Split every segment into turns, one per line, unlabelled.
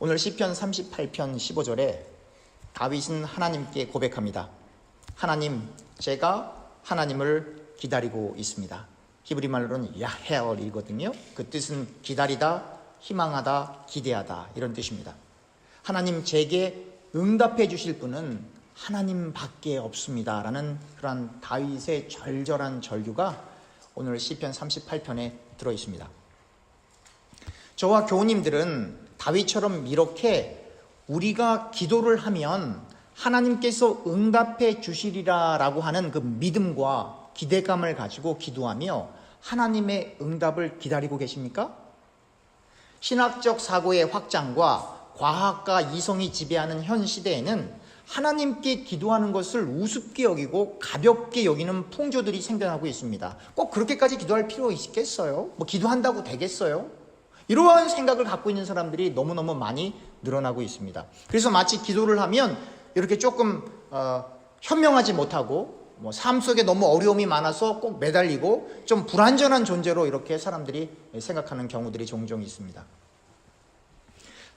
오늘 시편 38편 15절에 다윗은 하나님께 고백합니다. 하나님, 제가 하나님을 기다리고 있습니다. 히브리 말로는 야헬이거든요. 그 뜻은 기다리다, 희망하다, 기대하다 이런 뜻입니다. 하나님, 제게 응답해 주실 분은 하나님밖에 없습니다 라는 그런 다윗의 절절한 절규가 오늘 시편 38편에 들어있습니다. 저와 교우님들은 다윗처럼 이렇게 우리가 기도를 하면 하나님께서 응답해 주시리라 라고 하는 그 믿음과 기대감을 가지고 기도하며 하나님의 응답을 기다리고 계십니까? 신학적 사고의 확장과 과학과 이성이 지배하는 현 시대에는 하나님께 기도하는 것을 우습게 여기고 가볍게 여기는 풍조들이 생겨나고 있습니다. 꼭 그렇게까지 기도할 필요 있겠어요? 기도한다고 되겠어요? 이러한 생각을 갖고 있는 사람들이 너무너무 많이 늘어나고 있습니다. 그래서 마치 기도를 하면 이렇게 조금 현명하지 못하고 삶 속에 너무 어려움이 많아서 꼭 매달리고 좀 불완전한 존재로 이렇게 사람들이 생각하는 경우들이 종종 있습니다.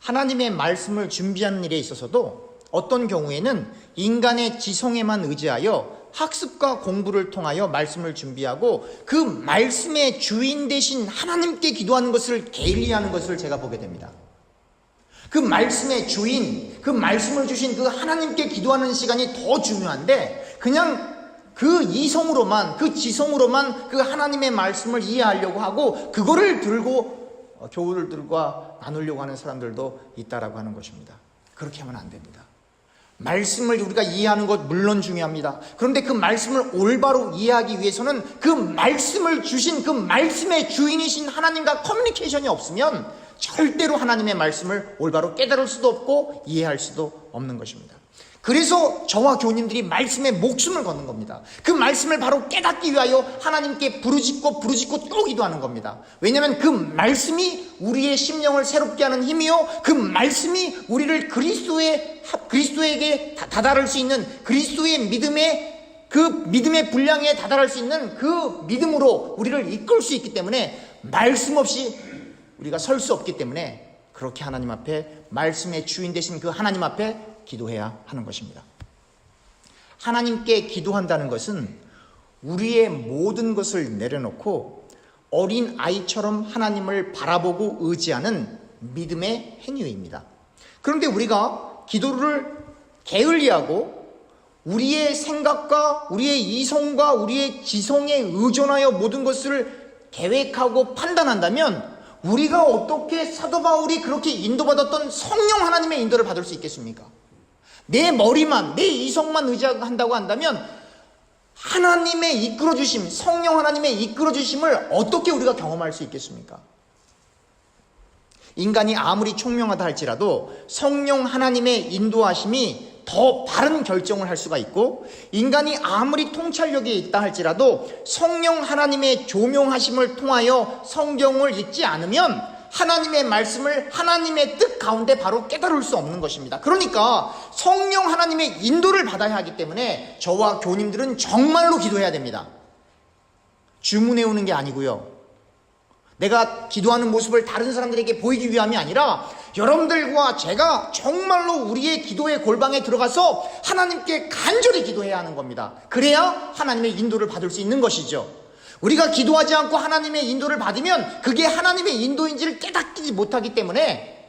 하나님의 말씀을 준비하는 일에 있어서도 어떤 경우에는 인간의 지성에만 의지하여 학습과 공부를 통하여 말씀을 준비하고 그 말씀의 주인 되신 하나님께 기도하는 것을 게을리하는 것을 제가 보게 됩니다. 그 말씀의 주인, 그 말씀을 주신 그 하나님께 기도하는 시간이 더 중요한데 그냥 그 이성으로만, 그 지성으로만 그 하나님의 말씀을 이해하려고 하고 그거를 들고 교우들과 나누려고 하는 사람들도 있다라고 하는 것입니다. 그렇게 하면 안 됩니다. 말씀을 우리가 이해하는 것 물론 중요합니다. 그런데 그 말씀을 올바로 이해하기 위해서는 그 말씀을 주신 그 말씀의 주인이신 하나님과 커뮤니케이션이 없으면 절대로 하나님의 말씀을 올바로 깨달을 수도 없고 이해할 수도 없는 것입니다. 그래서 저와 교우님들이 말씀에 목숨을 거는 겁니다. 그 말씀을 바로 깨닫기 위하여 하나님께 부르짖고 또 기도하는 겁니다. 왜냐하면 그 말씀이 우리의 심령을 새롭게 하는 힘이요, 그 말씀이 우리를 그리스도에게 다다를 수 있는 그리스도의 믿음의 분량에 다다를 수 있는 그 믿음으로 우리를 이끌 수 있기 때문에 말씀 없이 우리가 설 수 없기 때문에 그렇게 하나님 앞에 말씀의 주인 되신 그 하나님 앞에 기도해야 하는 것입니다. 하나님께 기도한다는 것은 우리의 모든 것을 내려놓고 어린 아이처럼 하나님을 바라보고 의지하는 믿음의 행위입니다. 그런데 우리가 기도를 게을리하고 우리의 생각과 우리의 이성과 우리의 지성에 의존하여 모든 것을 계획하고 판단한다면 우리가 어떻게 사도 바울이 그렇게 인도받았던 성령 하나님의 인도를 받을 수 있겠습니까? 내 머리만, 내 이성만 의지한다고 한다면 하나님의 이끌어주심, 성령 하나님의 이끌어주심을 어떻게 우리가 경험할 수 있겠습니까? 인간이 아무리 총명하다 할지라도 성령 하나님의 인도하심이 더 바른 결정을 할 수가 있고, 인간이 아무리 통찰력이 있다 할지라도 성령 하나님의 조명하심을 통하여 성경을 읽지 않으면 하나님의 말씀을 하나님의 뜻 가운데 바로 깨달을 수 없는 것입니다. 그러니까 성령 하나님의 인도를 받아야 하기 때문에 저와 교우님들은 정말로 기도해야 됩니다. 주문해오는 게 아니고요, 내가 기도하는 모습을 다른 사람들에게 보이기 위함이 아니라 여러분들과 제가 정말로 우리의 기도의 골방에 들어가서 하나님께 간절히 기도해야 하는 겁니다. 그래야 하나님의 인도를 받을 수 있는 것이죠. 우리가 기도하지 않고 하나님의 인도를 받으면 그게 하나님의 인도인지를 깨닫지 못하기 때문에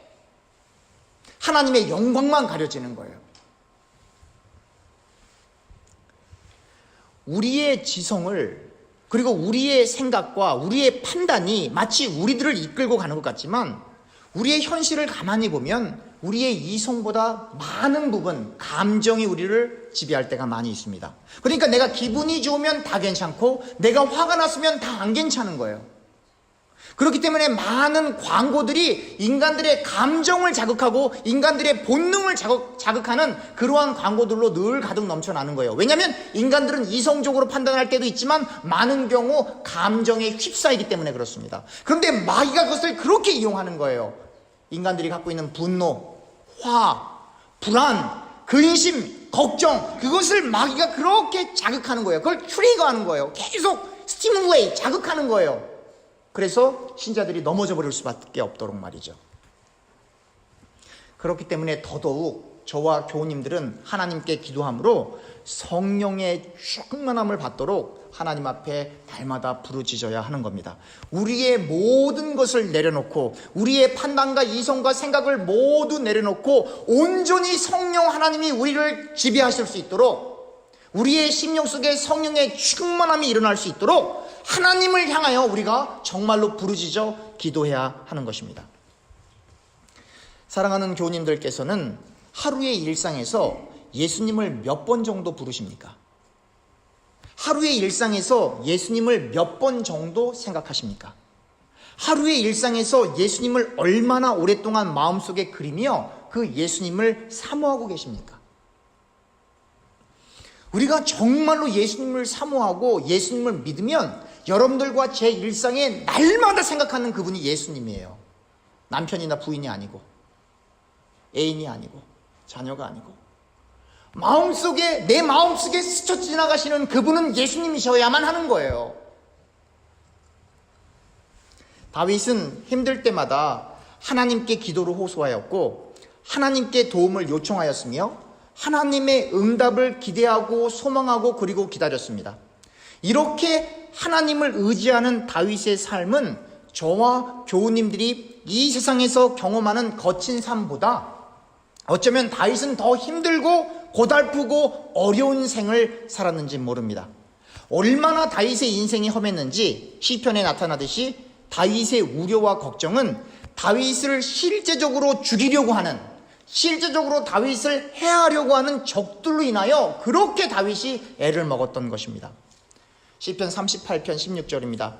하나님의 영광만 가려지는 거예요. 우리의 지성을, 그리고 우리의 생각과 우리의 판단이 마치 우리들을 이끌고 가는 것 같지만 우리의 현실을 가만히 보면 우리의 이성보다 많은 부분, 감정이 우리를 지배할 때가 많이 있습니다. 그러니까 내가 기분이 좋으면 다 괜찮고 내가 화가 났으면 다 안 괜찮은 거예요. 그렇기 때문에 많은 광고들이 인간들의 감정을 자극하고 인간들의 본능을 자극하는 그러한 광고들로 늘 가득 넘쳐나는 거예요. 왜냐하면 인간들은 이성적으로 판단할 때도 있지만 많은 경우 감정에 휩싸이기 때문에 그렇습니다. 그런데 마귀가 그것을 그렇게 이용하는 거예요. 인간들이 갖고 있는 분노, 화, 불안, 근심, 걱정, 그것을 마귀가 그렇게 자극하는 거예요. 그걸 트리거하는 거예요. 계속 스티뮬레이트, 자극하는 거예요. 그래서 신자들이 넘어져 버릴 수밖에 없도록 말이죠. 그렇기 때문에 더더욱 저와 교우님들은 하나님께 기도함으로 성령의 충만함을 받도록 하나님 앞에 날마다 부르짖어야 하는 겁니다. 우리의 모든 것을 내려놓고 우리의 판단과 이성과 생각을 모두 내려놓고 온전히 성령 하나님이 우리를 지배하실 수 있도록, 우리의 심령 속에 성령의 충만함이 일어날 수 있도록 하나님을 향하여 우리가 정말로 부르짖어 기도해야 하는 것입니다. 사랑하는 교우님들께서는 하루의 일상에서 예수님을 몇 번 정도 부르십니까? 하루의 일상에서 예수님을 몇 번 정도 생각하십니까? 하루의 일상에서 예수님을 얼마나 오랫동안 마음속에 그리며 그 예수님을 사모하고 계십니까? 우리가 정말로 예수님을 사모하고 예수님을 믿으면 여러분들과 제 일상에 날마다 생각하는 그분이 예수님이에요. 남편이나 부인이 아니고, 애인이 아니고, 자녀가 아니고, 내 마음속에 스쳐 지나가시는 그분은 예수님이셔야만 하는 거예요. 다윗은 힘들 때마다 하나님께 기도를 호소하였고 하나님께 도움을 요청하였으며 하나님의 응답을 기대하고 소망하고 그리고 기다렸습니다. 이렇게 하나님을 의지하는 다윗의 삶은 저와 교우님들이 이 세상에서 경험하는 거친 삶보다 어쩌면 다윗은 더 힘들고 고달프고 어려운 생을 살았는지 모릅니다. 얼마나 다윗의 인생이 험했는지 시편에 나타나듯이 다윗의 우려와 걱정은 다윗을 실제적으로 죽이려고 하는, 실제적으로 다윗을 해하려고 하는 적들로 인하여 그렇게 다윗이 애를 먹었던 것입니다. 시편 38편 16절입니다.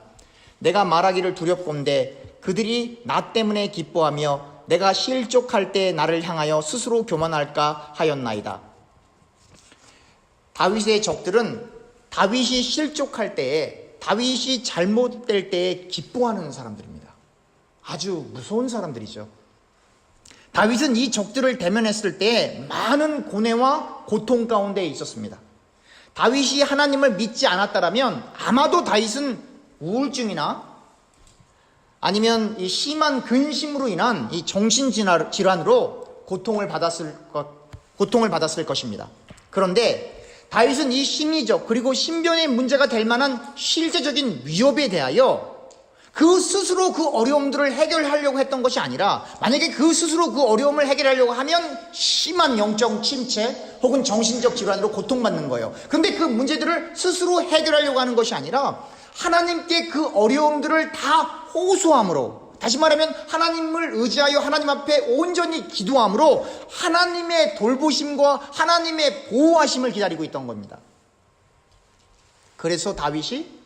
내가 말하기를 두렵건대 그들이 나 때문에 기뻐하며 내가 실족할 때 나를 향하여 스스로 교만할까 하였나이다. 다윗의 적들은 다윗이 실족할 때에, 다윗이 잘못될 때에 기뻐하는 사람들입니다. 아주 무서운 사람들이죠. 다윗은 이 적들을 대면했을 때 많은 고뇌와 고통 가운데 있었습니다. 다윗이 하나님을 믿지 않았다면 아마도 다윗은 우울증이나 아니면 이 심한 근심으로 인한 이 정신질환으로 고통을 받았을 것입니다. 그런데 다윗은 이 심리적 그리고 신변의 문제가 될 만한 실제적인 위협에 대하여 그 스스로 그 어려움들을 해결하려고 했던 것이 아니라, 만약에 그 스스로 그 어려움을 해결하려고 하면 심한 영적 침체 혹은 정신적 질환으로 고통받는 거예요. 그런데 그 문제들을 스스로 해결하려고 하는 것이 아니라 하나님께 그 어려움들을 다 호소함으로, 다시 말하면 하나님을 의지하여 하나님 앞에 온전히 기도함으로 하나님의 돌보심과 하나님의 보호하심을 기다리고 있던 겁니다. 그래서 다윗이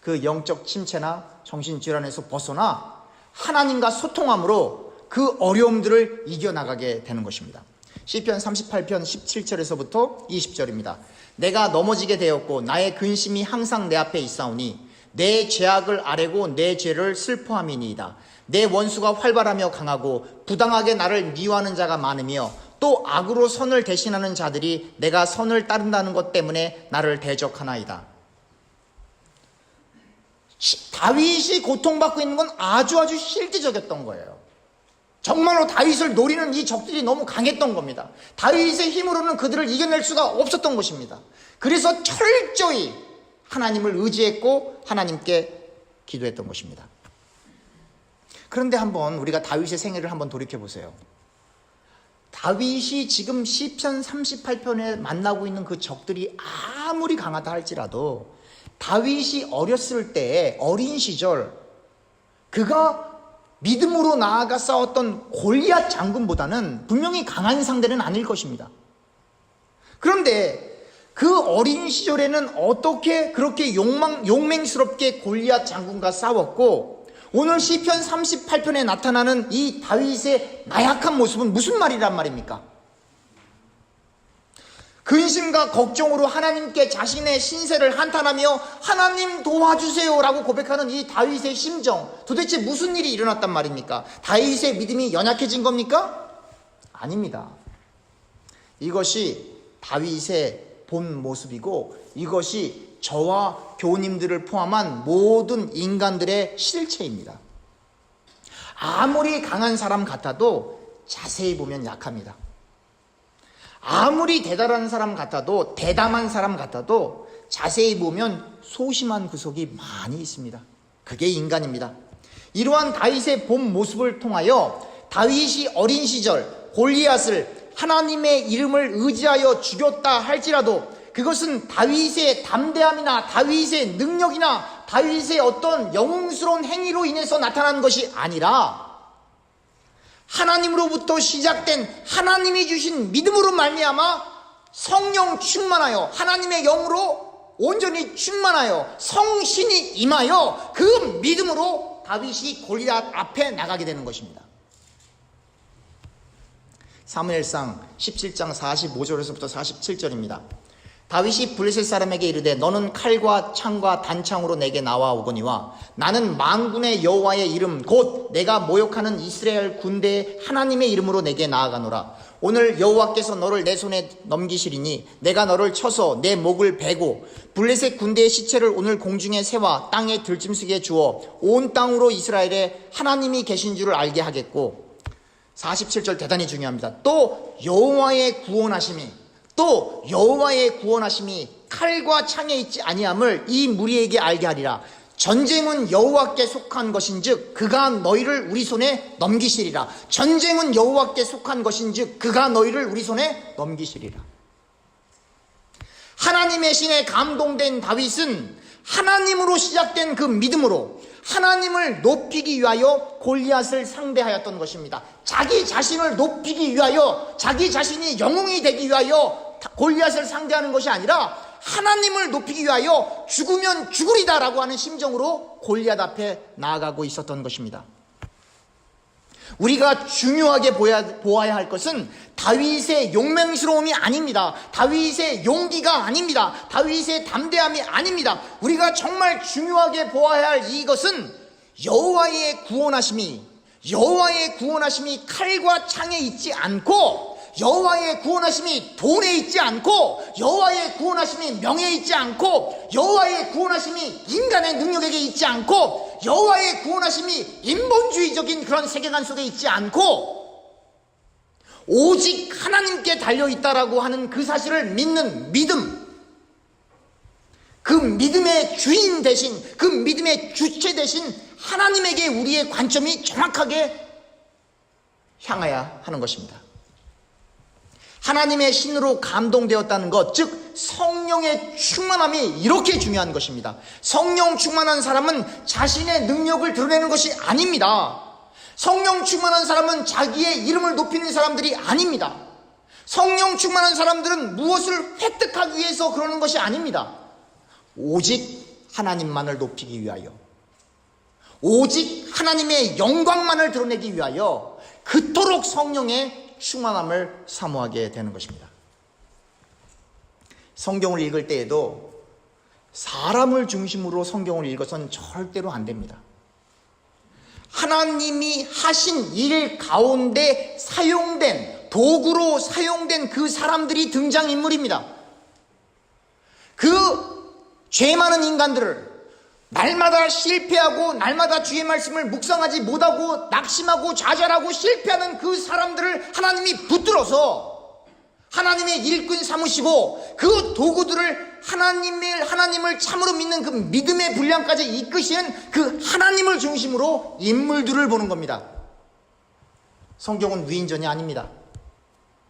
그 영적 침체나 정신질환에서 벗어나 하나님과 소통함으로 그 어려움들을 이겨나가게 되는 것입니다. 시편 38편 17절에서부터 20절입니다. 내가 넘어지게 되었고 나의 근심이 항상 내 앞에 있사오니 내 죄악을 아뢰고 내 죄를 슬퍼함이니이다. 내 원수가 활발하며 강하고 부당하게 나를 미워하는 자가 많으며 또 악으로 선을 대신하는 자들이 내가 선을 따른다는 것 때문에 나를 대적하나이다. 다윗이 고통받고 있는 건 아주 실제적이었던 거예요. 정말로 다윗을 노리는 이 적들이 너무 강했던 겁니다. 다윗의 힘으로는 그들을 이겨낼 수가 없었던 것입니다. 그래서 철저히 하나님을 의지했고 하나님께 기도했던 것입니다. 그런데 한번 우리가 다윗의 생애를 한번 돌이켜 보세요. 다윗이 지금 시편 38편에 만나고 있는 그 적들이 아무리 강하다 할지라도 다윗이 어렸을 때, 어린 시절 그가 믿음으로 나아가 싸웠던 골리앗 장군보다는 분명히 강한 상대는 아닐 것입니다. 그런데 그 어린 시절에는 어떻게 그렇게 용맹스럽게 골리앗 장군과 싸웠고, 오늘 시편 38편에 나타나는 이 다윗의 나약한 모습은 무슨 말이란 말입니까? 근심과 걱정으로 하나님께 자신의 신세를 한탄하며 하나님 도와주세요 라고 고백하는 이 다윗의 심정, 도대체 무슨 일이 일어났단 말입니까? 다윗의 믿음이 연약해진 겁니까? 아닙니다. 이것이 다윗의 본 모습이고 이것이 저와 교우님들을 포함한 모든 인간들의 실체입니다. 아무리 강한 사람 같아도 자세히 보면 약합니다. 아무리 대단한 사람 같아도, 대담한 사람 같아도 자세히 보면 소심한 구석이 많이 있습니다. 그게 인간입니다. 이러한 다윗의 본 모습을 통하여 다윗이 어린 시절 골리앗을 하나님의 이름을 의지하여 죽였다 할지라도 그것은 다윗의 담대함이나 다윗의 능력이나 다윗의 어떤 영웅스러운 행위로 인해서 나타난 것이 아니라 하나님으로부터 시작된 하나님이 주신 믿음으로 말미암아 성령 충만하여 하나님의 영으로 온전히 충만하여 성신이 임하여 그 믿음으로 다윗이 골리앗 앞에 나가게 되는 것입니다. 사무엘상 17장 45절에서부터 47절입니다. 다윗이 블레셋 사람에게 이르되 너는 칼과 창과 단창으로 내게 나와오거니와 나는 만군의 여호와의 이름 곧 내가 모욕하는 이스라엘 군대의 하나님의 이름으로 내게 나아가노라. 오늘 여호와께서 너를 내 손에 넘기시리니 내가 너를 쳐서 내 목을 베고 블레셋 군대의 시체를 오늘 공중에 세워 땅에 들짐승에 주어 온 땅으로 이스라엘에 하나님이 계신 줄을 알게 하겠고 47절 대단히 중요합니다. 또 여호와의 구원하심이 칼과 창에 있지 아니함을 이 무리에게 알게 하리라. 전쟁은 여호와께 속한 것인즉 그가 너희를 우리 손에 넘기시리라. 전쟁은 여호와께 속한 것인즉 그가 너희를 우리 손에 넘기시리라. 하나님의 신에 감동된 다윗은 하나님으로 시작된 그 믿음으로 하나님을 높이기 위하여 골리앗을 상대하였던 것입니다. 자기 자신을 높이기 위하여 자기 자신이 영웅이 되기 위하여 골리앗을 상대하는 것이 아니라 하나님을 높이기 위하여 죽으면 죽으리다라고 하는 심정으로 골리앗 앞에 나아가고 있었던 것입니다. 우리가 중요하게 보아야 할 것은 다윗의 용맹스러움이 아닙니다. 다윗의 용기가 아닙니다. 다윗의 담대함이 아닙니다. 우리가 정말 중요하게 보아야 할 이것은 여호와의 구원하심이 칼과 창에 있지 않고 여호와의 구원하심이 돈에 있지 않고 여호와의 구원하심이 명예에 있지 않고 여호와의 구원하심이 인간의 능력에게 있지 않고 여호와의 구원하심이 인본주의적인 그런 세계관 속에 있지 않고 오직 하나님께 달려있다라고 하는 그 사실을 믿는 믿음, 그 믿음의 주인 대신 그 믿음의 주체 대신 하나님에게 우리의 관점이 정확하게 향해야 하는 것입니다. 하나님의 신으로 감동되었다는 것, 즉 성령의 충만함이 이렇게 중요한 것입니다. 성령 충만한 사람은 자신의 능력을 드러내는 것이 아닙니다. 성령 충만한 사람은 자기의 이름을 높이는 사람들이 아닙니다. 성령 충만한 사람들은 무엇을 획득하기 위해서 그러는 것이 아닙니다. 오직 하나님만을 높이기 위하여, 오직 하나님의 영광만을 드러내기 위하여 그토록 성령의 충만함을 사모하게 되는 것입니다. 성경을 읽을 때에도 사람을 중심으로 성경을 읽어서는 절대로 안 됩니다. 하나님이 하신 일 가운데 사용된 도구로 사용된 그 사람들이 등장인물입니다. 그 죄 많은 인간들을 날마다 실패하고 날마다 주의 말씀을 묵상하지 못하고 낙심하고 좌절하고 실패하는 그 사람들을 하나님이 붙들어서 하나님의 일꾼 삼으시고 그 도구들을 하나님을 참으로 믿는 그 믿음의 분량까지 이끄시는 그 하나님을 중심으로 인물들을 보는 겁니다. 성경은 위인전이 아닙니다.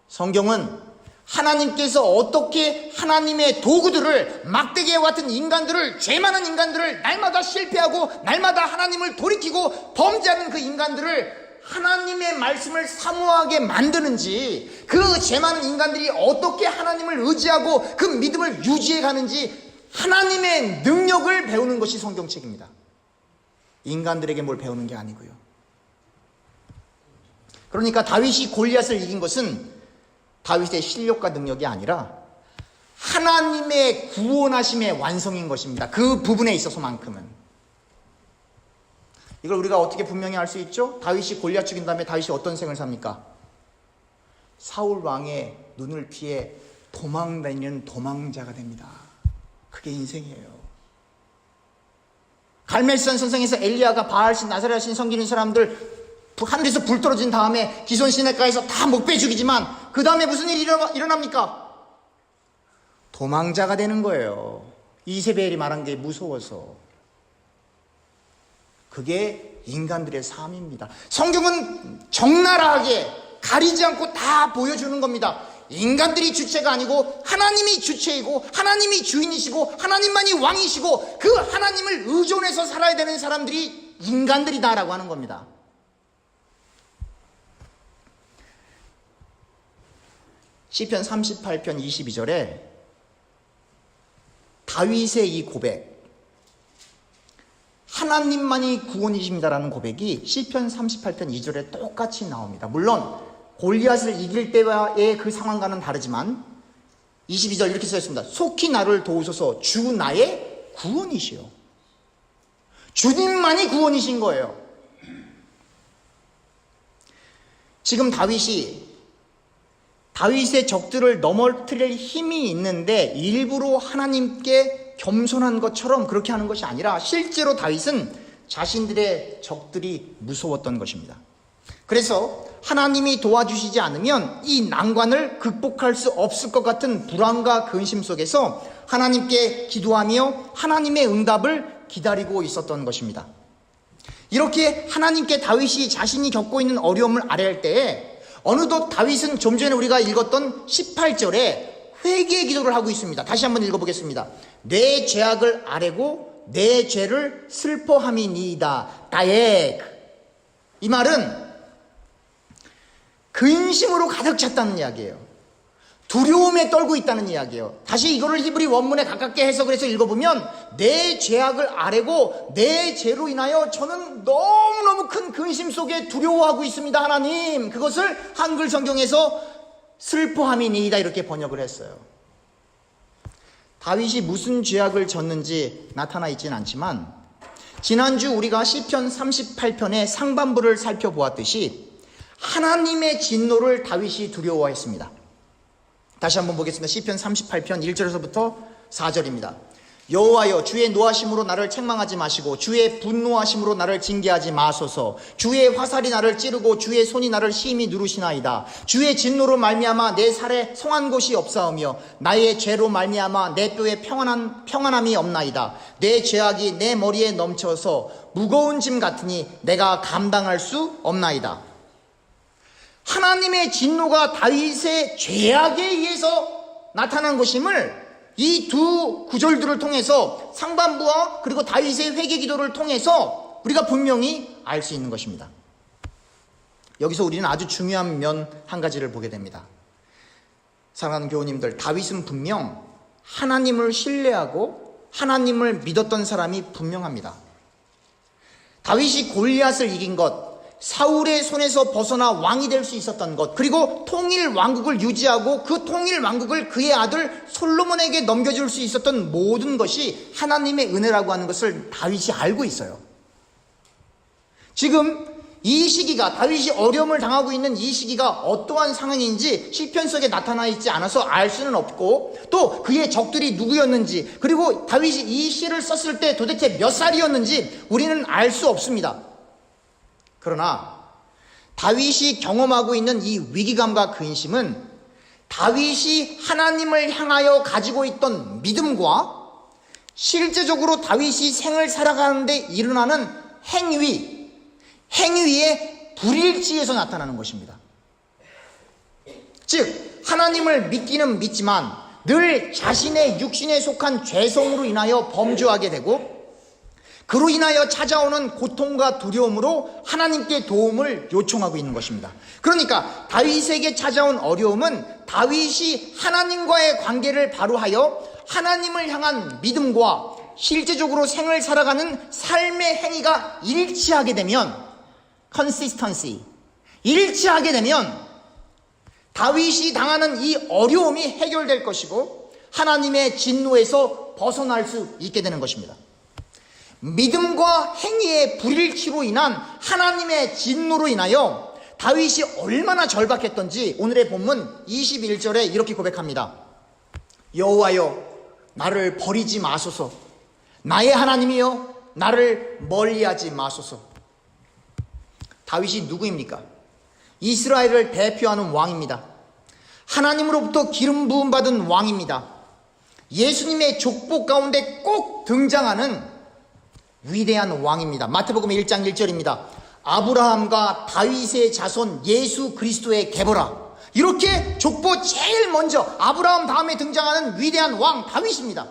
성경은 하나님께서 어떻게 하나님의 도구들을 막대기와 같은 인간들을, 죄 많은 인간들을 날마다 실패하고 날마다 하나님을 돌이키고 범죄하는 그 인간들을 하나님의 말씀을 사모하게 만드는지, 그 죄 많은 인간들이 어떻게 하나님을 의지하고 그 믿음을 유지해 가는지 하나님의 능력을 배우는 것이 성경책입니다. 인간들에게 뭘 배우는 게 아니고요. 그러니까 다윗이 골리앗을 이긴 것은 다윗의 실력과 능력이 아니라 하나님의 구원하심의 완성인 것입니다. 그 부분에 있어서만큼은. 이걸 우리가 어떻게 분명히 알 수 있죠? 다윗이 골리앗 죽인 다음에 다윗이 어떤 생을 삽니까? 사울 왕의 눈을 피해 도망다니는 도망자가 됩니다. 그게 인생이에요. 갈멜산 선생에서 엘리야가 바알신 나사렛신 섬기는 사람들 하늘에서 불 떨어진 다음에 기손 시냇가에서 다 목배 죽이지만 그 다음에 무슨 일이 일어납니까? 도망자가 되는 거예요. 이세벨이 말한 게 무서워서. 그게 인간들의 삶입니다. 성경은 적나라하게 가리지 않고 다 보여주는 겁니다. 인간들이 주체가 아니고 하나님이 주체이고 하나님이 주인이시고 하나님만이 왕이시고 그 하나님을 의존해서 살아야 되는 사람들이 인간들이다라고 하는 겁니다. 시편 38편 22절에 다윗의 이 고백, 하나님만이 구원이십니다라는 고백이 시편 38편 2절에 똑같이 나옵니다. 물론 골리앗을 이길 때와의 그 상황과는 다르지만 22절 이렇게 써 있습니다. 속히 나를 도우소서, 주 나의 구원이시여. 주님만이 구원이신 거예요. 지금 다윗의 적들을 넘어뜨릴 힘이 있는데 일부러 하나님께 겸손한 것처럼 그렇게 하는 것이 아니라 실제로 다윗은 자신들의 적들이 무서웠던 것입니다. 그래서 하나님이 도와주시지 않으면 이 난관을 극복할 수 없을 것 같은 불안과 근심 속에서 하나님께 기도하며 하나님의 응답을 기다리고 있었던 것입니다. 이렇게 하나님께 다윗이 자신이 겪고 있는 어려움을 아뢰할 때에 어느덧 다윗은 좀 전에 우리가 읽었던 18절에 회개의 기도를 하고 있습니다. 다시 한번 읽어보겠습니다. 내 죄악을 아뢰고 내 죄를 슬퍼함이니이다. 다액. 이 말은 근심으로 가득 찼다는 이야기예요. 두려움에 떨고 있다는 이야기예요. 다시 이거를 히브리 원문에 가깝게 해석을 해서 읽어보면 내 죄악을 아뢰고 내 죄로 인하여 저는 너무너무 큰 근심 속에 두려워하고 있습니다. 하나님, 그것을 한글 성경에서 슬퍼함이니이다 이렇게 번역을 했어요. 다윗이 무슨 죄악을 졌는지 나타나 있지는 않지만 지난주 우리가 시편 38편의 상반부를 살펴보았듯이 하나님의 진노를 다윗이 두려워했습니다. 다시 한번 보겠습니다. 시편 38편 1절에서부터 4절입니다. 여호와여, 주의 노하심으로 나를 책망하지 마시고 주의 분노하심으로 나를 징계하지 마소서. 주의 화살이 나를 찌르고 주의 손이 나를 심히 누르시나이다. 주의 진노로 말미암아 내 살에 성한 곳이 없사오며 나의 죄로 말미암아 내 뼈에 평안함이 없나이다. 내 죄악이 내 머리에 넘쳐서 무거운 짐 같으니 내가 감당할 수 없나이다. 하나님의 진노가 다윗의 죄악에 의해서 나타난 것임을 이 두 구절들을 통해서 상반부와 그리고 다윗의 회개 기도를 통해서 우리가 분명히 알 수 있는 것입니다. 여기서 우리는 아주 중요한 면 한 가지를 보게 됩니다. 사랑하는 교우님들, 다윗은 분명 하나님을 신뢰하고 하나님을 믿었던 사람이 분명합니다. 다윗이 골리앗을 이긴 것, 사울의 손에서 벗어나 왕이 될 수 있었던 것, 그리고 통일 왕국을 유지하고 그 통일 왕국을 그의 아들 솔로몬에게 넘겨줄 수 있었던 모든 것이 하나님의 은혜라고 하는 것을 다윗이 알고 있어요. 지금 이 시기가, 다윗이 어려움을 당하고 있는 이 시기가 어떠한 상황인지 시편 속에 나타나 있지 않아서 알 수는 없고, 또 그의 적들이 누구였는지, 그리고 다윗이 이 시를 썼을 때 도대체 몇 살이었는지 우리는 알 수 없습니다. 그러나 다윗이 경험하고 있는 이 위기감과 근심은 다윗이 하나님을 향하여 가지고 있던 믿음과 실제적으로 다윗이 생을 살아가는데 일어나는 행위의 불일치에서 나타나는 것입니다. 즉, 하나님을 믿기는 믿지만 늘 자신의 육신에 속한 죄성으로 인하여 범죄하게 되고, 그로 인하여 찾아오는 고통과 두려움으로 하나님께 도움을 요청하고 있는 것입니다. 그러니까 다윗에게 찾아온 어려움은 다윗이 하나님과의 관계를 바로하여 하나님을 향한 믿음과 실제적으로 생을 살아가는 삶의 행위가 일치하게 되면, consistency, 일치하게 되면 다윗이 당하는 이 어려움이 해결될 것이고 하나님의 진노에서 벗어날 수 있게 되는 것입니다. 믿음과 행위의 불일치로 인한 하나님의 진노로 인하여 다윗이 얼마나 절박했던지 오늘의 본문 21절에 이렇게 고백합니다. 여호와여, 나를 버리지 마소서. 나의 하나님이여, 나를 멀리하지 마소서. 다윗이 누구입니까? 이스라엘을 대표하는 왕입니다. 하나님으로부터 기름 부음 받은 왕입니다. 예수님의 족보 가운데 꼭 등장하는 위대한 왕입니다. 마태복음 1장 1절입니다. 아브라함과 다윗의 자손 예수 그리스도의 계보라. 이렇게 족보 제일 먼저 아브라함 다음에 등장하는 위대한 왕 다윗입니다.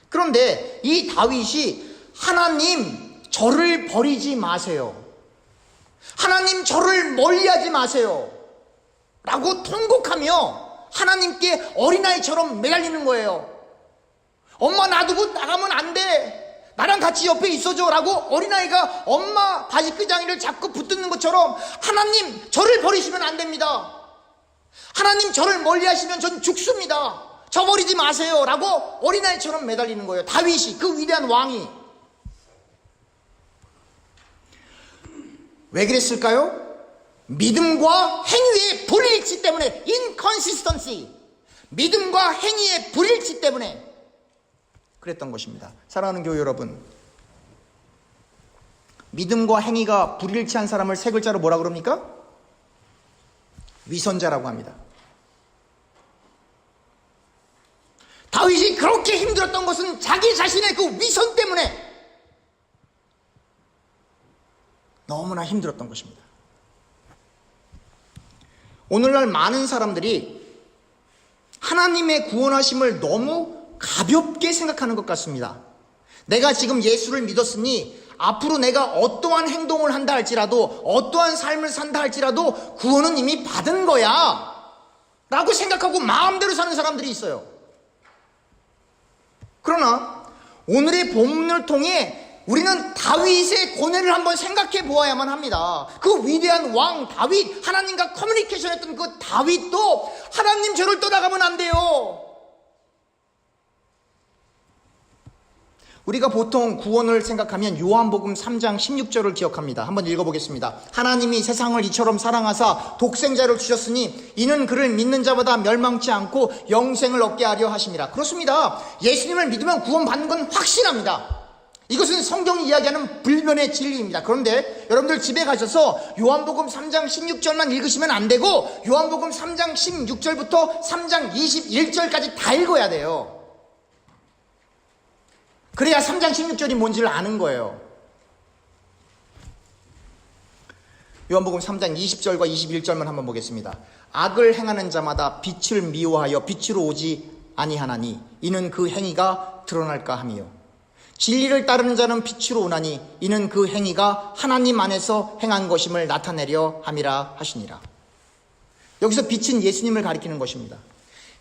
그런데 이 다윗이 하나님 저를 버리지 마세요, 하나님 저를 멀리하지 마세요 라고 통곡하며 하나님께 어린아이처럼 매달리는 거예요. 엄마 놔두고 나가면 안 돼, 나랑 같이 옆에 있어줘 라고 어린아이가 엄마 바지끄장이를 잡고 붙드는 것처럼 하나님 저를 버리시면 안 됩니다, 하나님 저를 멀리하시면 전 죽습니다, 저 버리지 마세요 라고 어린아이처럼 매달리는 거예요. 다윗이, 그 위대한 왕이. 왜 그랬을까요? 믿음과 행위의 불일치 때문에, inconsistency, 믿음과 행위의 불일치 때문에 그랬던 것입니다. 사랑하는 교회 여러분, 믿음과 행위가 불일치한 사람을 세 글자로 뭐라 그럽니까? 위선자라고 합니다. 다윗이 그렇게 힘들었던 것은 자기 자신의 그 위선 때문에 너무나 힘들었던 것입니다. 오늘날 많은 사람들이 하나님의 구원하심을 너무 가볍게 생각하는 것 같습니다. 내가 지금 예수를 믿었으니 앞으로 내가 어떠한 행동을 한다 할지라도, 어떠한 삶을 산다 할지라도 구원은 이미 받은 거야 라고 생각하고 마음대로 사는 사람들이 있어요. 그러나 오늘의 본문을 통해 우리는 다윗의 고뇌를 한번 생각해 보아야만 합니다. 그 위대한 왕 다윗, 하나님과 커뮤니케이션 했던 그 다윗도 하나님 저를 떠나가면 안 돼요. 우리가 보통 구원을 생각하면 요한복음 3장 16절을 기억합니다. 한번 읽어보겠습니다. 하나님이 세상을 이처럼 사랑하사 독생자를 주셨으니 이는 그를 믿는 자마다 멸망치 않고 영생을 얻게 하려 하심이라. 그렇습니다. 예수님을 믿으면 구원받는 건 확실합니다. 이것은 성경이 이야기하는 불변의 진리입니다. 그런데 여러분들 집에 가셔서 요한복음 3장 16절만 읽으시면 안 되고 요한복음 3장 16절부터 3장 21절까지 다 읽어야 돼요. 그래야 3장 16절이 뭔지를 아는 거예요. 요한복음 3장 20절과 21절만 한번 보겠습니다. 악을 행하는 자마다 빛을 미워하여 빛으로 오지 아니하나니 이는 그 행위가 드러날까 함이요 진리를 따르는 자는 빛으로 오나니 이는 그 행위가 하나님 안에서 행한 것임을 나타내려 함이라 하시니라. 여기서 빛은 예수님을 가리키는 것입니다.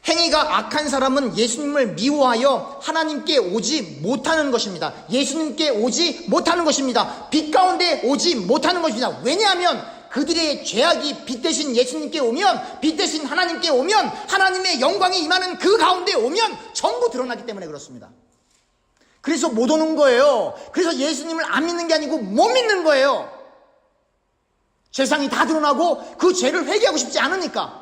행위가 악한 사람은 예수님을 미워하여 하나님께 오지 못하는 것입니다. 예수님께 오지 못하는 것입니다. 빛 가운데 오지 못하는 것입니다. 왜냐하면 그들의 죄악이 빛 대신 예수님께 오면, 빛 대신 하나님께 오면, 하나님의 영광이 임하는 그 가운데 오면 전부 드러나기 때문에 그렇습니다. 그래서 못 오는 거예요. 그래서 예수님을 안 믿는 게 아니고 못 믿는 거예요. 죄상이 다 드러나고 그 죄를 회개하고 싶지 않으니까.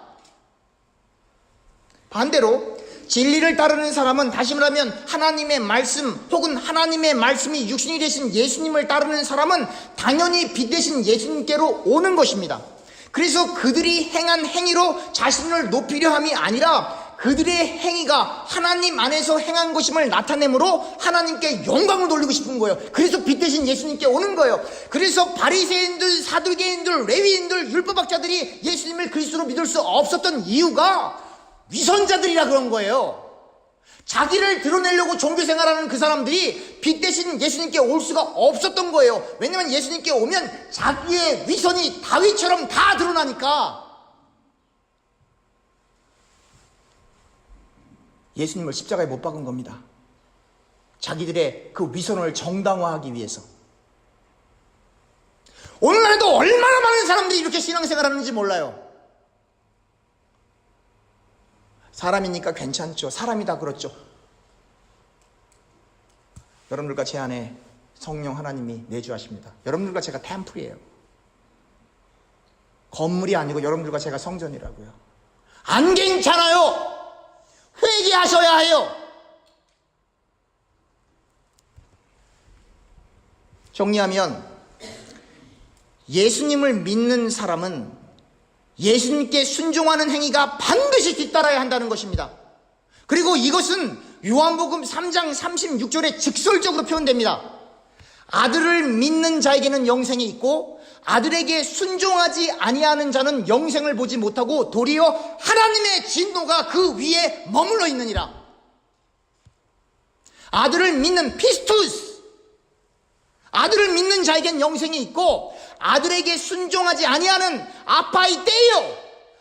반대로 진리를 따르는 사람은, 다시 말하면 하나님의 말씀 혹은 하나님의 말씀이 육신이 되신 예수님을 따르는 사람은 당연히 빛 대신 예수님께로 오는 것입니다. 그래서 그들이 행한 행위로 자신을 높이려 함이 아니라 그들의 행위가 하나님 안에서 행한 것임을 나타내므로 하나님께 영광을 돌리고 싶은 거예요. 그래서 빛 대신 예수님께 오는 거예요. 그래서 바리새인들, 사두개인들, 레위인들, 율법학자들이 예수님을 그리스도로 믿을 수 없었던 이유가 위선자들이라 그런 거예요. 자기를 드러내려고 종교생활하는 그 사람들이 빛 대신 예수님께 올 수가 없었던 거예요. 왜냐하면 예수님께 오면 자기의 위선이 다윗처럼 다 드러나니까. 예수님을 십자가에 못 박은 겁니다. 자기들의 그 위선을 정당화하기 위해서. 오늘날에도 얼마나 많은 사람들이 이렇게 신앙생활하는지 몰라요. 사람이니까 괜찮죠. 사람이 다 그렇죠. 여러분들과 제 안에 성령 하나님이 내주하십니다. 여러분들과 제가 템플이에요. 건물이 아니고 여러분들과 제가 성전이라고요. 안 괜찮아요. 회개하셔야 해요. 정리하면 예수님을 믿는 사람은 예수님께 순종하는 행위가 반드시 뒤따라야 한다는 것입니다. 그리고 이것은 요한복음 3장 36절에 직설적으로 표현됩니다. 아들을 믿는 자에게는 영생이 있고 아들에게 순종하지 아니하는 자는 영생을 보지 못하고 도리어 하나님의 진노가 그 위에 머물러 있느니라. 아들을 믿는 피스투스, 아들을 믿는 자에겐 영생이 있고 아들에게 순종하지 아니하는 아파이테이오,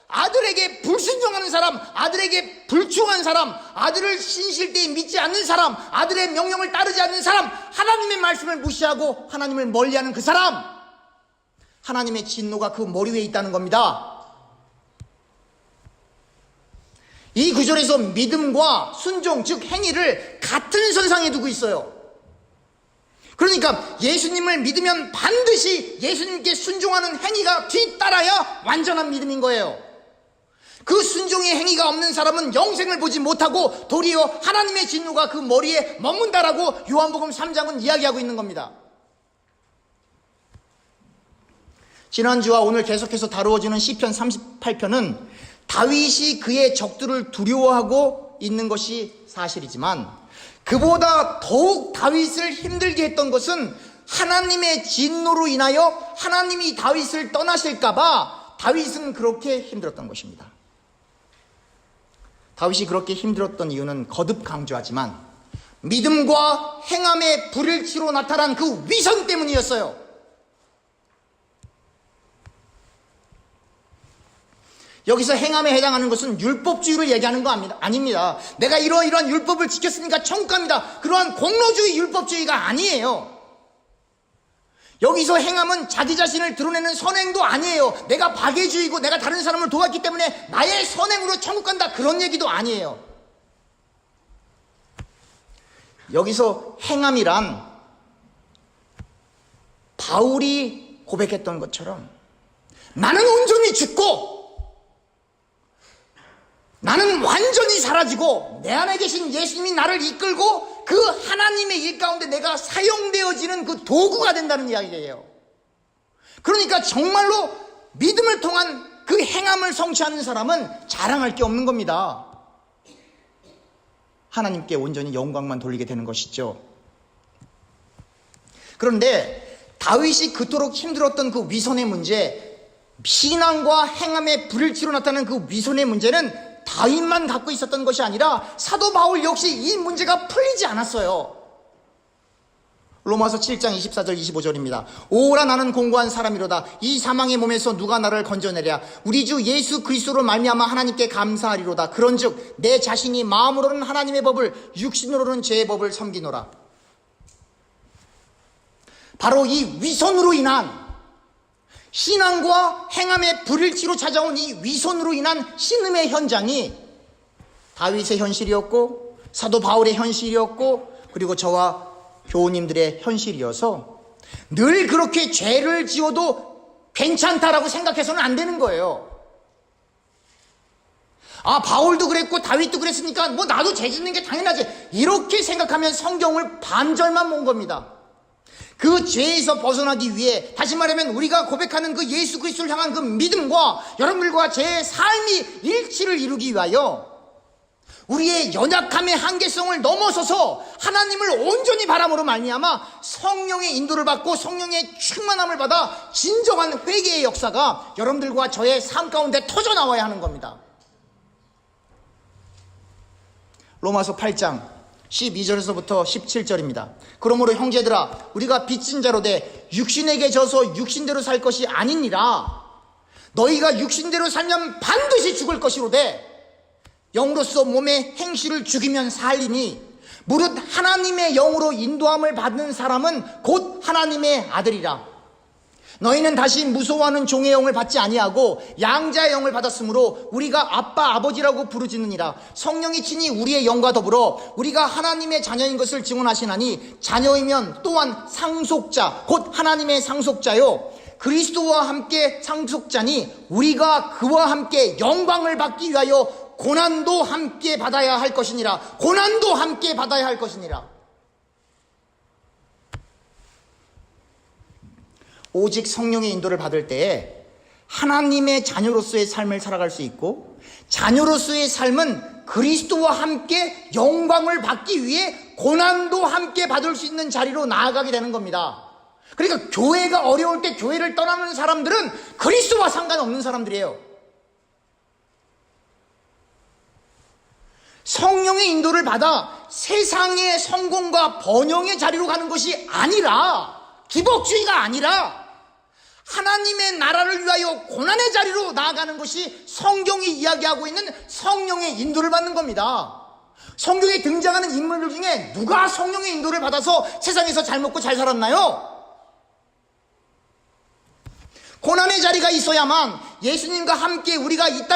아들에게 불순종하는 사람, 아들에게 불충한 사람, 아들을 신실되이 믿지 않는 사람, 아들의 명령을 따르지 않는 사람, 하나님의 말씀을 무시하고 하나님을 멀리하는 그 사람, 하나님의 진노가 그 머리 위에 있다는 겁니다. 이 구절에서 믿음과 순종, 즉 행위를 같은 선상에 두고 있어요. 그러니까 예수님을 믿으면 반드시 예수님께 순종하는 행위가 뒤따라야 완전한 믿음인 거예요. 그 순종의 행위가 없는 사람은 영생을 보지 못하고 도리어 하나님의 진노가 그 머리에 머문다라고 요한복음 3장은 이야기하고 있는 겁니다. 지난주와 오늘 계속해서 다루어지는 시편 38편은 다윗이 그의 적들을 두려워하고 있는 것이 사실이지만 그보다 더욱 다윗을 힘들게 했던 것은 하나님의 진노로 인하여 하나님이 다윗을 떠나실까봐 다윗은 그렇게 힘들었던 것입니다. 다윗이 그렇게 힘들었던 이유는 거듭 강조하지만 믿음과 행함의 불일치로 나타난 그 위선 때문이었어요. 여기서 행함에 해당하는 것은 율법주의를 얘기하는 거 아닙니다. 내가 이러이러한 율법을 지켰으니까 천국 갑니다. 그러한 공로주의 율법주의가 아니에요. 여기서 행함은 자기 자신을 드러내는 선행도 아니에요. 내가 박애주의고 내가 다른 사람을 도왔기 때문에 나의 선행으로 천국 간다, 그런 얘기도 아니에요. 여기서 행함이란 바울이 고백했던 것처럼 나는 온전히 죽고 나는 완전히 사라지고 내 안에 계신 예수님이 나를 이끌고 그 하나님의 일 가운데 내가 사용되어지는 그 도구가 된다는 이야기예요. 그러니까 정말로 믿음을 통한 그 행함을 성취하는 사람은 자랑할 게 없는 겁니다. 하나님께 온전히 영광만 돌리게 되는 것이죠. 그런데 다윗이 그토록 힘들었던 그 위선의 문제, 신앙과 행함의 불일치로 나타나는 그 위선의 문제는 다윗만 갖고 있었던 것이 아니라 사도 바울 역시 이 문제가 풀리지 않았어요. 로마서 7장 24절 25절입니다. 오라 나는 공고한 사람이로다. 이 사망의 몸에서 누가 나를 건져내랴. 우리 주 예수 그리스도로 말미암아 하나님께 감사하리로다. 그런즉 내 자신이 마음으로는 하나님의 법을 육신으로는 죄의 법을 섬기노라. 바로 이 위선으로 인한, 신앙과 행함의 불일치로 찾아온 이 위선으로 인한 신음의 현장이 다윗의 현실이었고 사도 바울의 현실이었고 그리고 저와 교우님들의 현실이어서 늘 그렇게 죄를 지어도 괜찮다라고 생각해서는 안 되는 거예요. 아, 바울도 그랬고 다윗도 그랬으니까 뭐 나도 죄 짓는 게 당연하지, 이렇게 생각하면 성경을 반절만 본 겁니다. 그 죄에서 벗어나기 위해, 다시 말하면 우리가 고백하는 그 예수 그리스도를 향한 그 믿음과 여러분들과 제 삶이 일치를 이루기 위하여 우리의 연약함의 한계성을 넘어서서 하나님을 온전히 바람으로 말미암아 성령의 인도를 받고 성령의 충만함을 받아 진정한 회개의 역사가 여러분들과 저의 삶 가운데 터져 나와야 하는 겁니다. 로마서 8장 12절에서부터 17절입니다. 그러므로 형제들아, 우리가 빚진 자로 돼 육신에게 져서 육신대로 살 것이 아니니라. 너희가 육신대로 살면 반드시 죽을 것이로되 영으로서 몸의 행실을 죽이면 살리니 무릇 하나님의 영으로 인도함을 받는 사람은 곧 하나님의 아들이라. 너희는 다시 무서워하는 종의 영을 받지 아니하고 양자의 영을 받았으므로 우리가 아빠 아버지라고 부르짖느니라. 성령이 친히 우리의 영과 더불어 우리가 하나님의 자녀인 것을 증언하시나니 자녀이면 또한 상속자 곧 하나님의 상속자요 그리스도와 함께 상속자니 우리가 그와 함께 영광을 받기 위하여 고난도 함께 받아야 할 것이니라. 고난도 함께 받아야 할 것이니라. 오직 성령의 인도를 받을 때에 하나님의 자녀로서의 삶을 살아갈 수 있고, 자녀로서의 삶은 그리스도와 함께 영광을 받기 위해 고난도 함께 받을 수 있는 자리로 나아가게 되는 겁니다. 그러니까 교회가 어려울 때 교회를 떠나는 사람들은 그리스도와 상관없는 사람들이에요. 성령의 인도를 받아 세상의 성공과 번영의 자리로 가는 것이 아니라, 기복주의가 아니라 하나님의 나라를 위하여 고난의 자리로 나아가는 것이 성경이 이야기하고 있는 성령의 인도를 받는 겁니다. 성경에 등장하는 인물들 중에 누가 성령의 인도를 받아서 세상에서 잘 먹고 잘 살았나요? 고난의 자리가 있어야만 예수님과 함께 우리가 이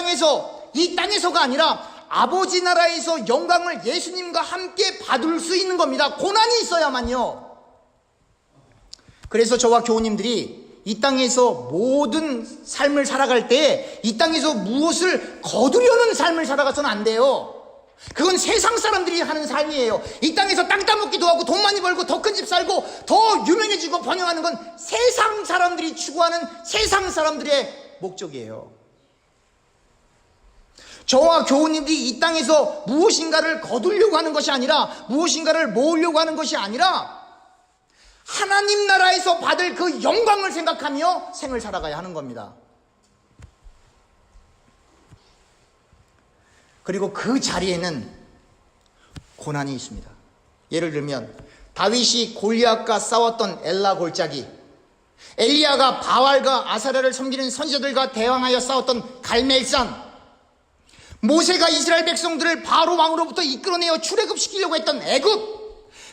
땅에서가 아니라 아버지 나라에서 영광을 예수님과 함께 받을 수 있는 겁니다. 고난이 있어야만요. 그래서 저와 교우님들이 이 땅에서 모든 삶을 살아갈 때 이 땅에서 무엇을 거두려는 삶을 살아가서는 안 돼요. 그건 세상 사람들이 하는 삶이에요. 이 땅에서 땅 따먹기도 하고 돈 많이 벌고 더 큰 집 살고 더 유명해지고 번영하는 건 세상 사람들이 추구하는 세상 사람들의 목적이에요. 저와 교우님들이 이 땅에서 무엇인가를 거두려고 하는 것이 아니라, 무엇인가를 모으려고 하는 것이 아니라 하나님 나라에서 받을 그 영광을 생각하며 생을 살아가야 하는 겁니다. 그리고 그 자리에는 고난이 있습니다. 예를 들면 다윗이 골리앗과 싸웠던 엘라 골짜기, 엘리야가 바알과 아사랴를 섬기는 선지자들과 대항하여 싸웠던 갈멜산, 모세가 이스라엘 백성들을 바로 왕으로부터 이끌어내어 출애굽시키려고 했던 애굽,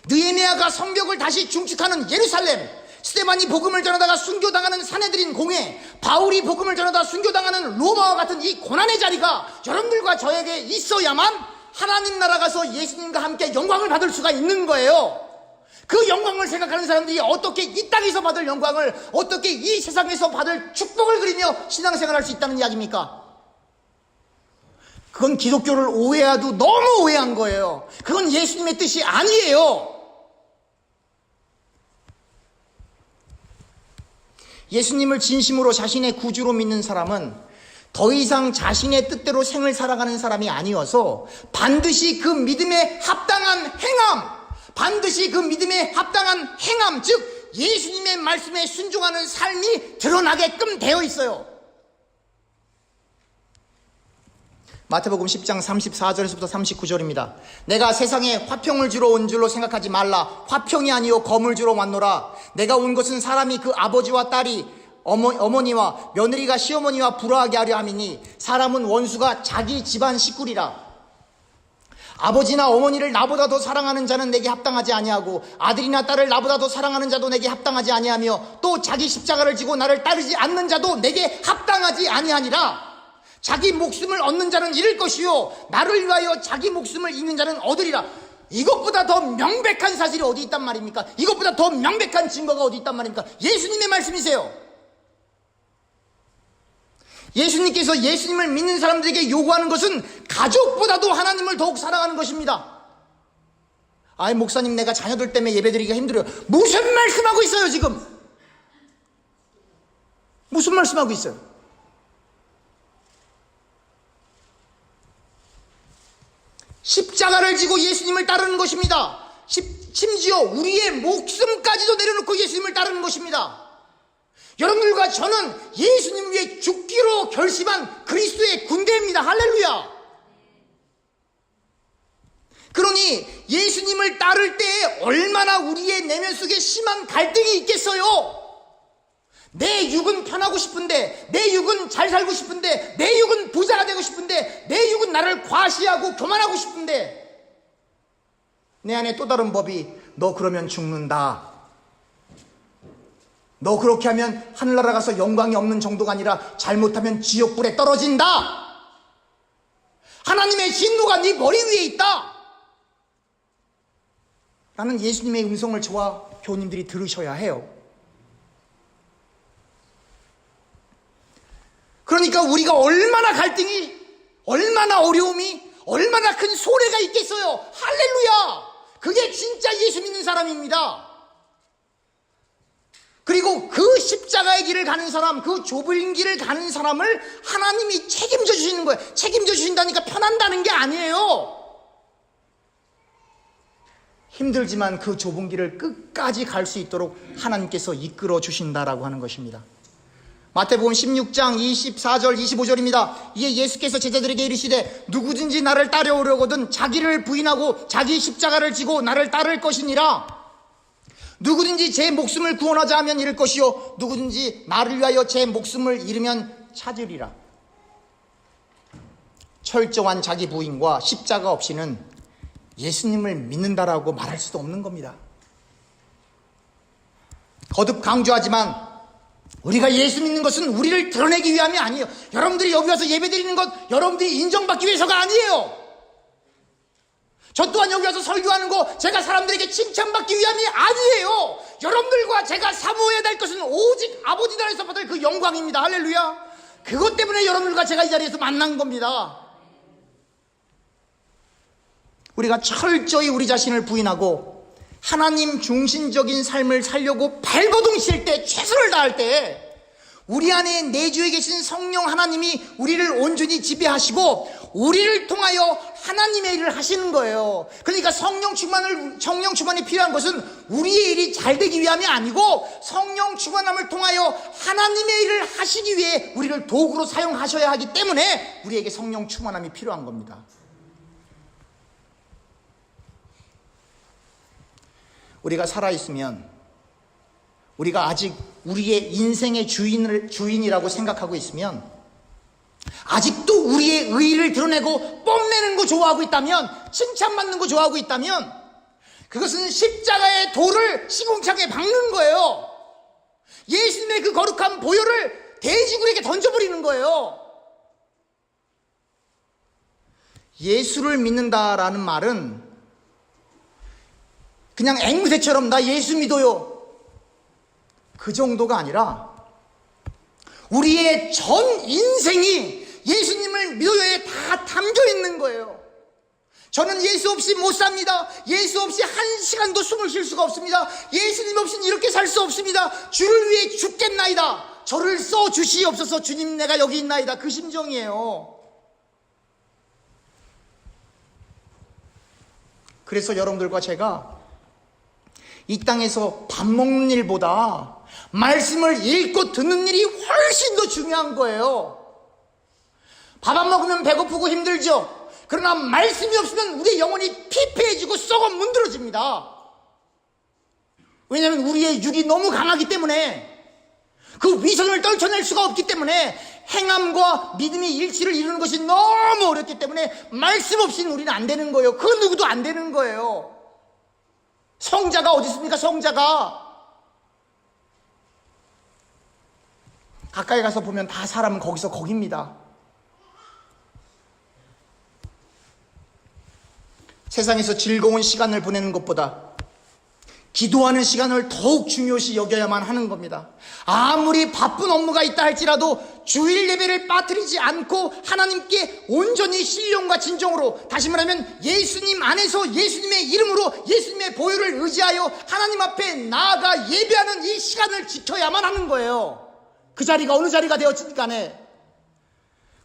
느헤미야가 성벽을 다시 중축하는 예루살렘, 스데반이 복음을 전하다가 순교당하는 사내들인 공회, 바울이 복음을 전하다가 순교당하는 로마와 같은 이 고난의 자리가 여러분들과 저에게 있어야만 하나님 나라 가서 예수님과 함께 영광을 받을 수가 있는 거예요. 그 영광을 생각하는 사람들이 어떻게 이 땅에서 받을 영광을, 어떻게 이 세상에서 받을 축복을 그리며 신앙생활할 수 있다는 이야기입니까? 그건 기독교를 오해하도 너무 오해한 거예요. 그건 예수님의 뜻이 아니에요. 예수님을 진심으로 자신의 구주로 믿는 사람은 더 이상 자신의 뜻대로 생을 살아가는 사람이 아니어서 반드시 그 믿음에 합당한 행함, 즉 예수님의 말씀에 순종하는 삶이 드러나게끔 되어 있어요. 마태복음 10장 34절에서부터 39절입니다. 내가 세상에 화평을 주러 온 줄로 생각하지 말라. 화평이 아니요 검을 주러 왔노라. 내가 온 것은 사람이 그 아버지와 딸이 어머니와 며느리가 시어머니와 불화하게 하려 함이니, 사람은 원수가 자기 집안 식구리라. 아버지나 어머니를 나보다 더 사랑하는 자는 내게 합당하지 아니하고, 아들이나 딸을 나보다 더 사랑하는 자도 내게 합당하지 아니하며, 또 자기 십자가를 지고 나를 따르지 않는 자도 내게 합당하지 아니하니라. 자기 목숨을 얻는 자는 잃을 것이요 나를 위하여 자기 목숨을 잃는 자는 얻으리라. 이것보다 더 명백한 사실이 어디 있단 말입니까? 이것보다 더 명백한 증거가 어디 있단 말입니까? 예수님의 말씀이세요. 예수님께서 예수님을 믿는 사람들에게 요구하는 것은 가족보다도 하나님을 더욱 사랑하는 것입니다. 아이, 목사님, 내가 자녀들 때문에 예배드리기가 힘들어요. 무슨 말씀하고 있어요 지금? 무슨 말씀하고 있어요? 십자가를 지고 예수님을 따르는 것입니다. 심지어 우리의 목숨까지도 내려놓고 예수님을 따르는 것입니다. 여러분들과 저는 예수님 위해 죽기로 결심한 그리스도의 군대입니다. 할렐루야. 그러니 예수님을 따를 때 얼마나 우리의 내면 속에 심한 갈등이 있겠어요. 내 육은 편하고 싶은데, 내 육은 잘 살고 싶은데, 내 육은 부자가 되고 싶은데, 내 육은 나를 과시하고 교만하고 싶은데, 내 안에 또 다른 법이 너 그러면 죽는다, 너 그렇게 하면 하늘나라 가서 영광이 없는 정도가 아니라 잘못하면 지옥불에 떨어진다, 하나님의 진노가 네 머리 위에 있다 라는 예수님의 음성을 저와 교우님들이 들으셔야 해요. 그러니까 우리가 얼마나 갈등이, 얼마나 어려움이, 얼마나 큰 소래가 있겠어요. 할렐루야. 그게 진짜 예수 믿는 사람입니다. 그리고 그 십자가의 길을 가는 사람, 그 좁은 길을 가는 사람을 하나님이 책임져 주시는 거예요. 책임져 주신다니까 편한다는 게 아니에요. 힘들지만 그 좁은 길을 끝까지 갈 수 있도록 하나님께서 이끌어 주신다라고 하는 것입니다. 마태복음 16장 24절 25절입니다. 이에 예수께서 제자들에게 이르시되 누구든지 나를 따르려거든 자기를 부인하고 자기 십자가를 지고 나를 따를 것이니라. 누구든지 제 목숨을 구원하자 하면 잃을 것이요 누구든지 나를 위하여 제 목숨을 잃으면 찾으리라. 철저한 자기 부인과 십자가 없이는 예수님을 믿는다라고 말할 수도 없는 겁니다. 거듭 강조하지만 우리가 예수 믿는 것은 우리를 드러내기 위함이 아니에요. 여러분들이 여기 와서 예배드리는 것 여러분들이 인정받기 위해서가 아니에요. 저 또한 여기 와서 설교하는 거 제가 사람들에게 칭찬받기 위함이 아니에요. 여러분들과 제가 사모해야 될 것은 오직 아버지 나라에서 받을 그 영광입니다. 할렐루야. 그것 때문에 여러분들과 제가 이 자리에서 만난 겁니다. 우리가 철저히 우리 자신을 부인하고 하나님 중심적인 삶을 살려고 발버둥 칠 때, 최선을 다할 때 우리 안에 내주에 계신 성령 하나님이 우리를 온전히 지배하시고 우리를 통하여 하나님의 일을 하시는 거예요. 그러니까 성령 충만이 필요한 것은 우리의 일이 잘 되기 위함이 아니고 성령 충만함을 통하여 하나님의 일을 하시기 위해 우리를 도구로 사용하셔야 하기 때문에 우리에게 성령 충만함이 필요한 겁니다. 우리가 살아있으면 우리가 아직 우리의 인생의 주인이라고 생각하고 있으면 아직도 우리의 의의를 드러내고 뽐내는 거 좋아하고 있다면 칭찬받는 거 좋아하고 있다면 그것은 십자가의 돌을 시궁창에 박는 거예요. 예수님의 그 거룩한 보혈을 돼지굴에게 던져버리는 거예요. 예수를 믿는다라는 말은 그냥 앵무새처럼 나 예수 믿어요 그 정도가 아니라 우리의 전 인생이 예수님을 믿어요에 다 담겨 있는 거예요. 저는 예수 없이 못 삽니다. 예수 없이 한 시간도 숨을 쉴 수가 없습니다. 예수님 없이는 이렇게 살 수 없습니다. 주를 위해 죽겠나이다. 저를 써 주시옵소서. 주님 내가 여기 있나이다. 그 심정이에요. 그래서 여러분들과 제가 이 땅에서 밥 먹는 일보다 말씀을 읽고 듣는 일이 훨씬 더 중요한 거예요. 밥 안 먹으면 배고프고 힘들죠. 그러나 말씀이 없으면 우리의 영혼이 피폐해지고 썩어 문드러집니다. 왜냐하면 우리의 육이 너무 강하기 때문에 그 위선을 떨쳐낼 수가 없기 때문에 행함과 믿음의 일치를 이루는 것이 너무 어렵기 때문에 말씀 없이는 우리는 안 되는 거예요. 그 누구도 안 되는 거예요. 성자가 어디 있습니까? 성자가 가까이 가서 보면 다 사람은 거기서 거깁니다. 세상에서 즐거운 시간을 보내는 것보다 기도하는 시간을 더욱 중요시 여겨야만 하는 겁니다. 아무리 바쁜 업무가 있다 할지라도 주일 예배를 빠뜨리지 않고 하나님께 온전히 신령과 진정으로, 다시 말하면 예수님 안에서 예수님의 이름으로 예수님의 보혈을 의지하여 하나님 앞에 나아가 예배하는 이 시간을 지켜야만 하는 거예요. 그 자리가 어느 자리가 되었든 간에.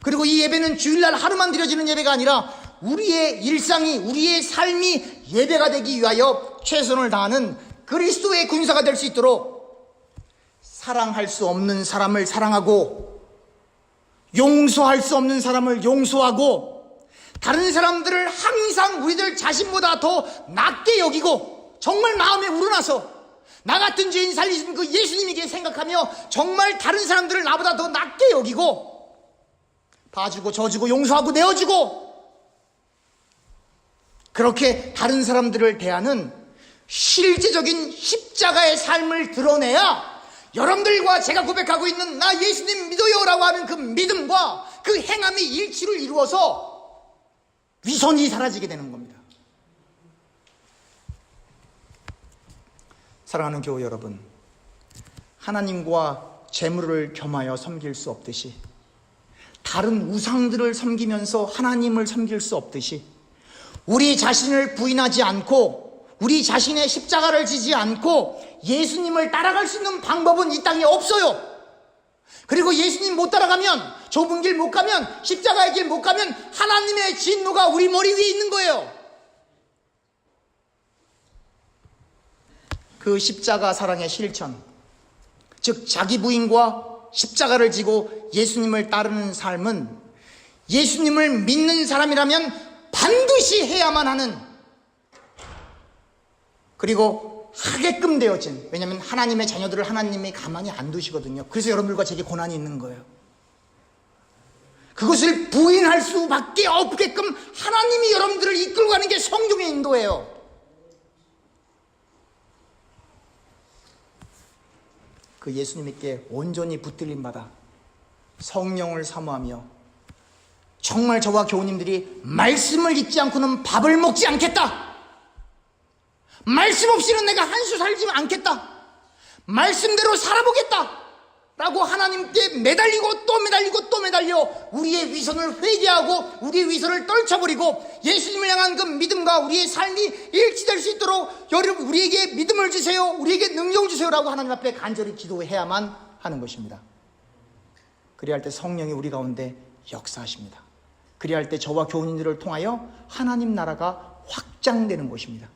그리고 이 예배는 주일날 하루만 드려지는 예배가 아니라 우리의 일상이, 우리의 삶이 예배가 되기 위하여 최선을 다하는 그리스도의 군사가 될 수 있도록 사랑할 수 없는 사람을 사랑하고 용서할 수 없는 사람을 용서하고 다른 사람들을 항상 우리들 자신보다 더 낮게 여기고 정말 마음에 우러나서 나 같은 죄인 살리신 그 예수님에게 생각하며 정말 다른 사람들을 나보다 더 낮게 여기고 봐주고 져주고 용서하고 내어주고 그렇게 다른 사람들을 대하는 실제적인 십자가의 삶을 드러내야 여러분들과 제가 고백하고 있는 나 예수님 믿어요 라고 하는 그 믿음과 그 행함이 일치를 이루어서 위선이 사라지게 되는 겁니다. 사랑하는 교우 여러분, 하나님과 재물을 겸하여 섬길 수 없듯이 다른 우상들을 섬기면서 하나님을 섬길 수 없듯이 우리 자신을 부인하지 않고 우리 자신의 십자가를 지지 않고 예수님을 따라갈 수 있는 방법은 이 땅에 없어요. 그리고 예수님 못 따라가면, 좁은 길 못 가면, 십자가의 길 못 가면 하나님의 진노가 우리 머리 위에 있는 거예요. 그 십자가 사랑의 실천, 즉 자기 부인과 십자가를 지고 예수님을 따르는 삶은 예수님을 믿는 사람이라면 반드시 해야만 하는, 그리고 하게끔 되어진, 왜냐하면 하나님의 자녀들을 하나님이 가만히 안 두시거든요. 그래서 여러분들과 제게 고난이 있는 거예요. 그것을 부인할 수밖에 없게끔 하나님이 여러분들을 이끌고 가는 게 성령의 인도예요. 그 예수님께 온전히 붙들림 받아 성령을 사모하며, 정말 저와 교우님들이 말씀을 잊지 않고는 밥을 먹지 않겠다, 말씀 없이는 내가 한 수 살지 않겠다, 말씀대로 살아보겠다 라고 하나님께 매달리고 또 매달리고 또 매달려 우리의 위선을 회개하고 우리의 위선을 떨쳐버리고 예수님을 향한 그 믿음과 우리의 삶이 일치될 수 있도록 여러분 우리에게 믿음을 주세요, 우리에게 능력을 주세요 라고 하나님 앞에 간절히 기도해야만 하는 것입니다. 그리할 때 성령이 우리 가운데 역사하십니다. 그리할 때 저와 교우님들을 통하여 하나님 나라가 확장되는 것입니다.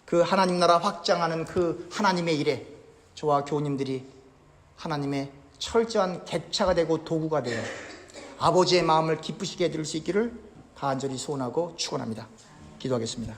그 하나님 나라 확장하는 그 하나님의 일에 저와 교우님들이 하나님의 철저한 객차가 되고 도구가 되어 아버지의 마음을 기쁘시게 해드릴 수 있기를 간절히 소원하고 축원합니다. 기도하겠습니다.